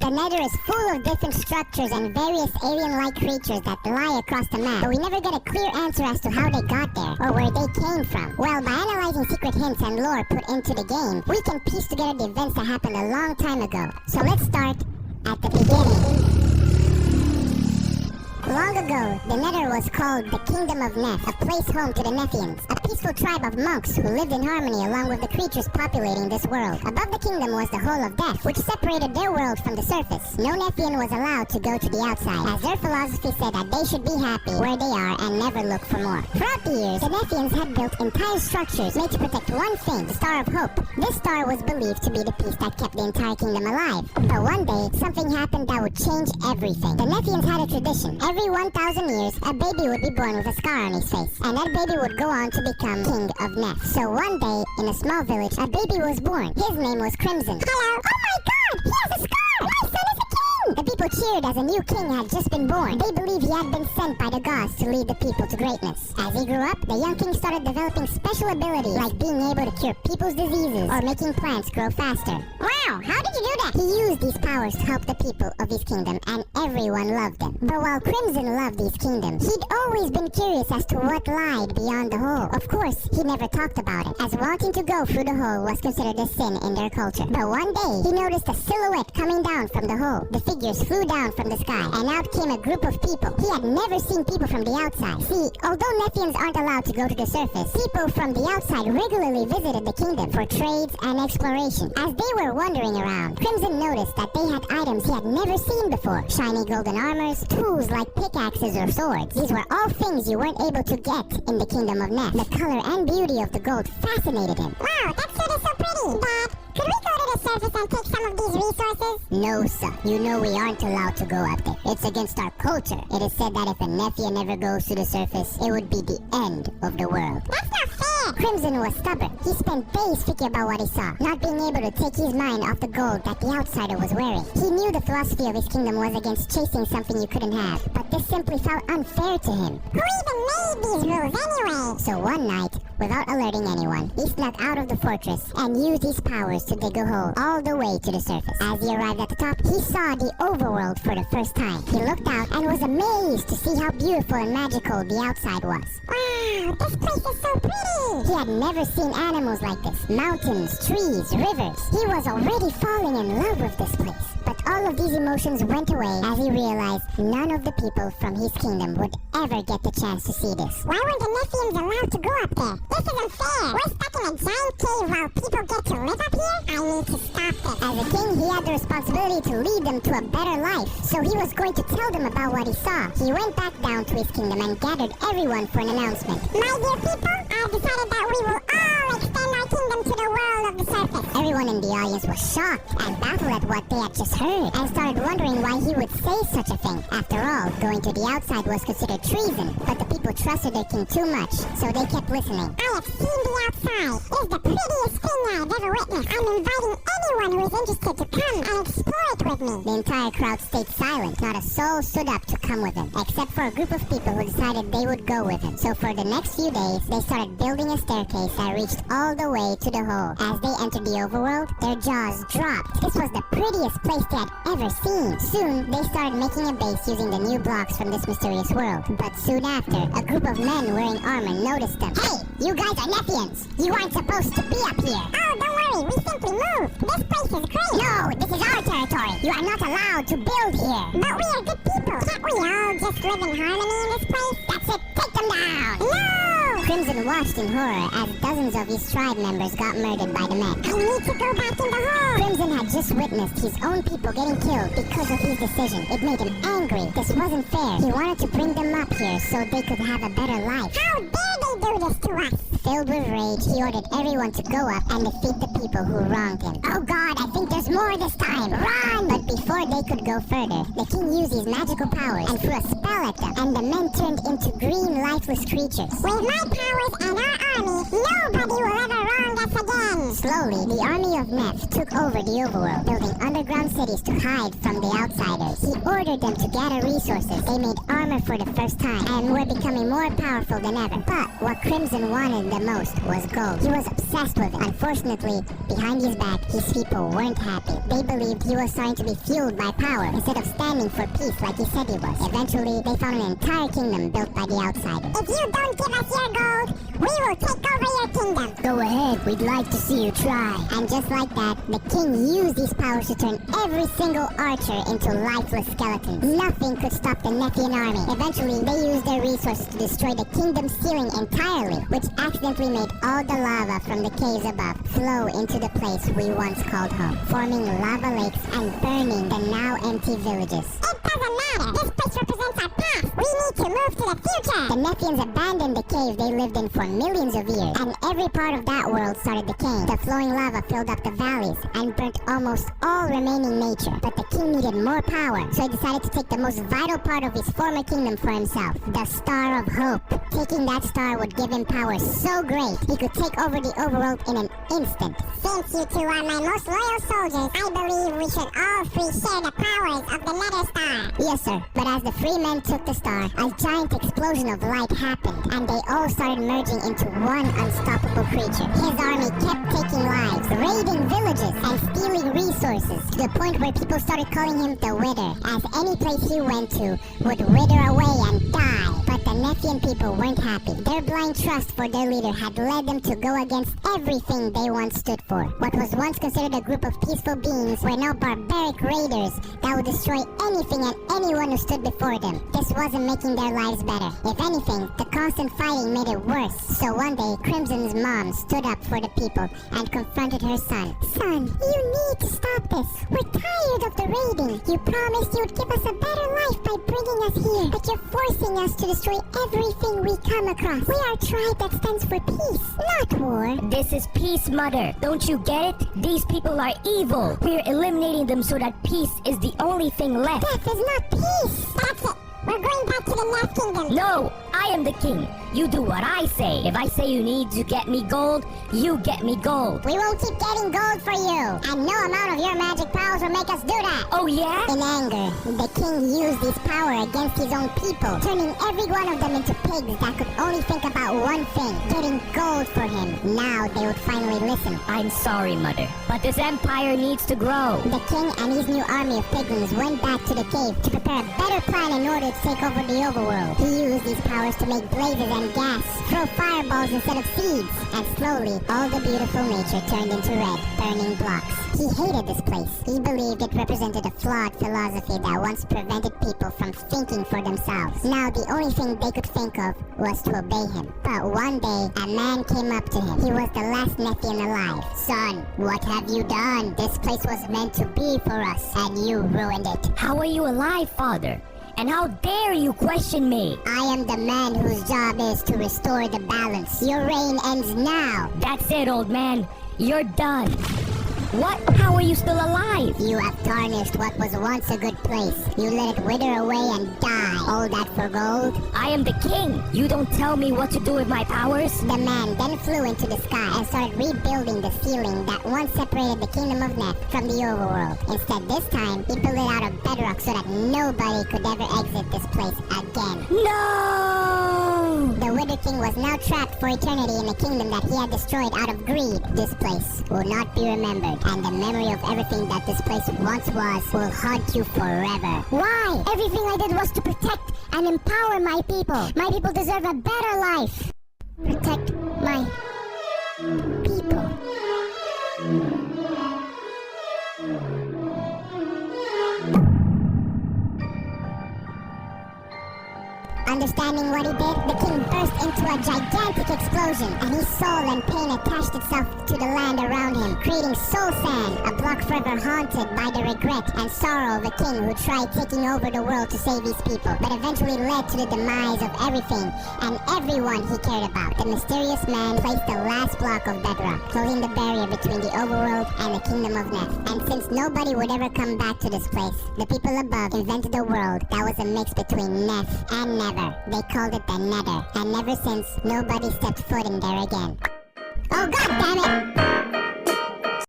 The nether is full of different structures and various alien-like creatures that lie across the map, but we never get a clear answer as to how they got there or where they came from. Well, by analyzing secret hints and lore put into the game, we can piece together the events that happened a long time ago. So let's start at the beginning. Long ago, the Nether was called the Kingdom of Neth, a place home to the Nethians, a peaceful tribe of monks who lived in harmony along with the creatures populating this world. Above the kingdom was the Hole of Death, which separated their world from the surface. No Nethian was allowed to go to the outside, as their philosophy said that they should be happy where they are and never look for more. Throughout the years, the Nethians had built entire structures made to protect one thing, the Star of Hope. This star was believed to be the piece that kept the entire kingdom alive. But one day, something happened that would change everything. The Nethians had a tradition. Every 1,000 years, a baby would be born with a scar on his face, and that baby would go on to become King of Neth. So one day, in a small village, a baby was born. His name was Crimson. Hello! Oh my god! He has a scar! My son is a king! The people cheered as a new king had just been born. They believed he had been sent by the gods to lead the people to greatness. As he grew up, the young king started developing special abilities, like being able to cure people's diseases or making plants grow faster. Wow! How did you do that? He used these powers to help the people of his kingdom, and everyone loved him. But while Crimson loved these kingdoms, he'd always been curious as to what lied beyond the hole. Of course, he never talked about it, as wanting to go through the hole was considered a sin in their culture. But one day, he noticed a silhouette coming down from the hole. The figures flew down from the sky, and out came a group of people. He had never seen people from the outside. See, although Nethians aren't allowed to go to the surface, people from the outside regularly visited the kingdom for trades and exploration. As they were wandering around, Crimson noticed that they had items he had never seen before. Shiny golden armors, tools like pickaxes or swords. These were all things you weren't able to get in the Kingdom of Neth. The color and beauty of the gold fascinated him. Wow, that suit is so pretty! Dad, could we go to the surface and take some of these resources? No, son. You know we aren't allowed to go up there. It's against our culture. It is said that if a Nethian ever goes to the surface, it would be the end of the world. That's not fair! Crimson was stubborn. He spent days thinking about what he saw, not being able to take his mind off the gold that the outsider was wearing. He knew the philosophy of his kingdom was against chasing something you couldn't have, but this simply felt unfair to him. Who even made these rules anyway? So one night, without alerting anyone, he snuck out of the fortress and used his powers to dig a hole all the way to the surface. As he arrived at the top, he saw the overworld for the first time. He looked out and was amazed to see how beautiful and magical the outside was. Wow, this place is so pretty! He had never seen animals like this. Mountains, trees, rivers. He was already falling in love with this place. But all of these emotions went away as he realized none of the people from his kingdom would ever get the chance to see this. Why weren't the Nethians allowed to go up there? This isn't fair! We're stuck in a giant cave while people get to live up here? I need to stop this. As a king, he had the responsibility to lead them to a better life, so he was going to tell them about what he saw. He went back down to his kingdom and gathered everyone for an announcement. My dear people, I've decided that we will all extend our kingdom to the world of the surface. Everyone in the audience was shocked and baffled at what they had just heard, and started wondering why he would say such a thing. After all, going to the outside was considered treason, but the people trusted their king too much, so they kept listening. I have seen the outside. It's the prettiest thing I've ever witnessed. I'm inviting anyone who is interested to come and explore it with me. The entire crowd stayed silent. Not a soul stood up to come with him, except for a group of people who decided they would go with him. So for the next few days, they started building a staircase that reached all the way to the hole. As they entered the overworld, their jaws dropped. This was the prettiest place they had ever seen. Soon, they started making a base using the new blocks from this mysterious world. But soon after, a group of men wearing armor noticed them. Hey, you guys are Nethians! You aren't supposed to be up here! Oh, don't worry, we simply moved. This place is great! No, this is our territory! You are not allowed to build here! But we are good people! Can't we all just live in harmony in this place? That's it! Take them down! No! Crimson watched in horror as dozens of his tribe members got murdered by the men. I need to go back in the hole! Crimson had just witnessed his own people getting killed because of his decision. It made him angry. This wasn't fair. He wanted to bring them up here so they could have a better life. How dare they do this to us? Filled with rage, he ordered everyone to go up and defeat the people who wronged him. Oh god, I think there's more this time! Run! But before they could go further, the king used his magical powers and threw a spell at them, and the men turned into green, lifeless creatures. With my powers and our army, nobody will ever wrong us again! Slowly, the army of Neth took over the overworld, building underground cities to hide from the outsiders. He ordered them to gather resources. They made armor for the first time, and were becoming more powerful than ever. But what Crimson wanted the most was gold. He was obsessed with it. Unfortunately, behind his back, his people weren't happy. They believed he was trying to be fueled by power, instead of standing for peace like he said he was. Eventually, they found an entire kingdom built by the outsiders. If you don't give us your gold, we will take over your kingdom. Go ahead, we'd like to see you try. And just like that, the king used these powers to turn every single archer into lifeless skeletons. Nothing could stop the Nethian army. Eventually, they used their resources to destroy the kingdom's ceiling entirely, which accidentally made all the lava from the caves above flow into the place we once called home, forming lava lakes and burning the now empty villages. It doesn't matter. This place represents our past. We need to move to the future. The Nethians abandoned the cave they lived in for millions of years, and every part of that world started decaying. The flowing lava filled up the valleys and burnt almost all remaining nature. But the king needed more power, so he decided to take the most vital part of his former kingdom for himself, the Star of Hope. Taking that star would give him power so great, he could take over the overworld in an instant. Since you two are my most loyal soldiers, I believe we should all three share the powers of the Nether Star. Yes, sir. But as the three men took the star, a giant explosion of light happened, and they all started merging into one unstoppable creature. His army kept taking lives, raiding villages, and stealing resources, to the point where people started calling him the Wither, as any place he went to would wither away and die. But the Nethian people weren't happy. Their blind trust for their leader had led them to go against everything they once stood for. What was once considered a group of peaceful beings were now barbaric raiders that would destroy anything and anyone who stood before them. This wasn't making their lives better. If anything, the constant fighting made it worse. So one day, Crimson's mom stood up for the people and confronted her son. Son, you need to stop this. We're tired of the raiding. You promised you would give us a better life by bringing us here, but you're forcing us to destroy everything we come across. We are a tribe that stands for peace, not war. This is peace, Mother. Don't you get it? These people are evil. We're eliminating them so that peace is the only thing left. Death is not peace. That's it. We're going back to the Neth Kingdom. No, I am the king. You do what I say. If I say you need to get me gold, you get me gold. We won't keep getting gold for you. And no amount of your magic powers will make us do that. Oh yeah? In anger, the king used his power against his own people, turning every one of them into pigs that could only think about one thing, getting gold for him. Now they would finally listen. I'm sorry, Mother, but this empire needs to grow. The king and his new army of piglins went back to the cave to prepare a better plan in order to take over the overworld. He used these powers to make blazes and gas, throw fireballs instead of seeds, and slowly all the beautiful nature turned into red, burning blocks. He hated this place. He believed it represented a flawed philosophy that once prevented people from thinking for themselves. Now the only thing they could think of was to obey him. But one day, a man came up to him. He was the last Nethian alive. Son, what have you done? This place was meant to be for us, and you ruined it. How are you alive, Father? And how dare you question me? I am the man whose job is to restore the balance. Your reign ends now. That's it, old man. You're done. What? How are you still alive? You have tarnished what was once a good place. You let it wither away and die. All that for gold? I am the king. You don't tell me what to do with my powers. The man then flew into the sky and started rebuilding the ceiling that once separated the kingdom of Neth from the overworld. Instead, this time, he built it out of bedrock so that nobody could ever exit this place again. No! The Wither King was now trapped for eternity in a kingdom that he had destroyed out of greed. This place will not be remembered, and the memory of everything that this place once was will haunt you forever. Why? Everything I did was to protect and empower my people. My people deserve a better life. Protect my people. Understanding what he did, the king burst into a gigantic explosion, and his soul and pain attached itself to the land around him, creating soul sand, a block forever haunted by the regret and sorrow of a king who tried taking over the world to save his people, but eventually led to the demise of everything and everyone he cared about. The mysterious man placed the last block of bedrock, closing the barrier between the overworld and the kingdom of Neth. And since nobody would ever come back to this place, the people above invented a world that was a mix between Neth and Nether. They called it the Nether, and ever since, nobody stepped foot in there again. Oh god damn it!